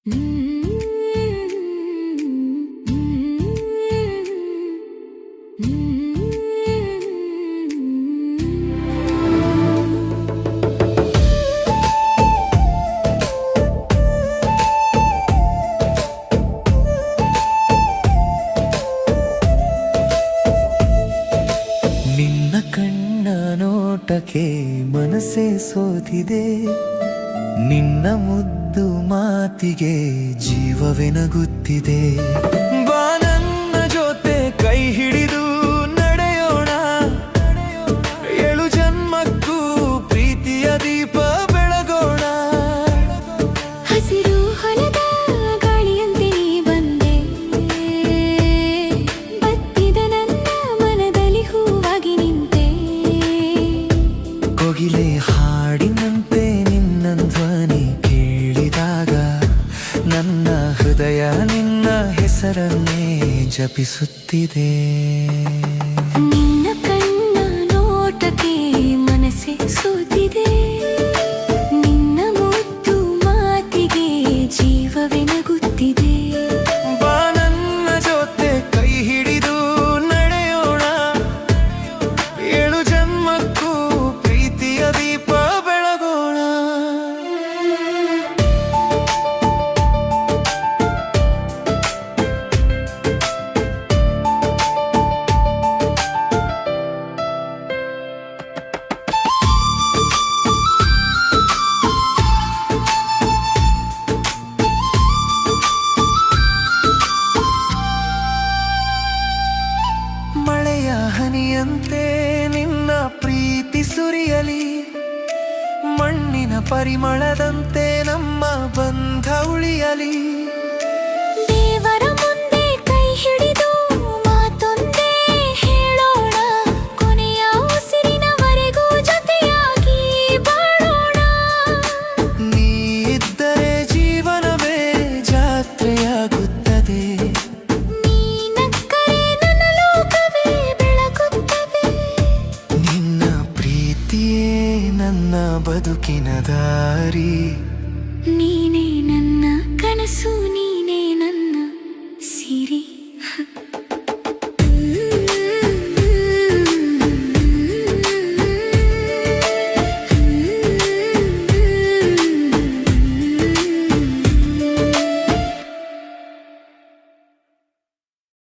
ನಿನ್ನ ಕಣ್ಣ ನೋಟಕ್ಕೆ ಮನಸ್ಸೇ ಸೋತಿದೆ, ನಿನ್ನ ಮುದ್ದು ಮಾತಿಗೆ ಜೀವವೇ ನಗುತ್ತಿದೆ. ಬಾ ನನ್ನ ಜೊತೆ ಕೈ ಹಿಡಿದು ನಡೆಯೋಣ, ಏಳು ಜನ್ಮಕ್ಕೂ ಪ್ರೀತಿಯ ದೀಪ ಬೆಳಗೋಣ. ಹಸಿರು ಹೊಲದ ಗಾಳಿಯಂತೆ ನೀ ಬಂದೆ, ಬತ್ತಿದ ನನ್ನ ಮನದಲ್ಲಿ ಹೂವಾಗಿ ನಿಂತೆ. ಕೋಗಿಲೆ ಹಾಡಿನಂತೆ ನಿನ್ನ ಧ್ವನಿ ಕೇಳಿದಾಗ ನನ್ನ ಹೃದಯ ನಿನ್ನ ಹೆಸರನ್ನೇ ಜಪಿಸುತ್ತಿದೆ. ನಿನ್ನ ಕಣ್ಣ ನೋಟಕ್ಕೆ ಮನಸ್ಸೇ ಸೋತಿದೆ, ನಿನ್ನ ಮುದ್ದು ಮಾತಿಗೆ ಜೀವವೇ ನಗುತ್ತಿದೆ. ಬಾ ನನ್ನ ಜೊತೆ ಕೈ ಹಿಡಿದು ನಡೆಯೋಣ, ಏಳು ಜನ್ಮಕ್ಕೂ ಪ್ರೀತಿಯ ದೀಪ ಬೆಳಗೋಣ. ಮಳೆಯ ಹನಿಯಂತೆ ನಿನ್ನ ಪ್ರೀತಿ ಸುರಿಯಲಿ, ಮಣ್ಣಿನ ಪರಿಮಳದಂತೆ ನಮ್ಮ ಬಂಧ ಉಳಿಯಲಿ. ದೇವರ ಮುಂದೆ ಕೈ ಹಿಡಿದು ಮಾತೊಂದೇ ಹೇಳೋಣ, ಕೊನೆಯ ಉಸಿರಿನವರೆಗೂ ಜೊತೆಯಾಗಿ ಬಾಳೋಣ. ನೀ ಇದ್ದರೆ ಜೀವನವೇ ಜಾತ್ರೆಯಾಗುತ್ತದೆ, ನೀ ನಕ್ಕರೆ ನನ್ನ ಲೋಕವೇ ಬೆಳಗುತ್ತದೆ. ನಿನ್ನ ಪ್ರೀತಿಯೇ ನನ್ನ ಬದುಕಿನ ದಾರಿ. ನೀನೇ ನನ್ನ ಕನಸು, ನೀ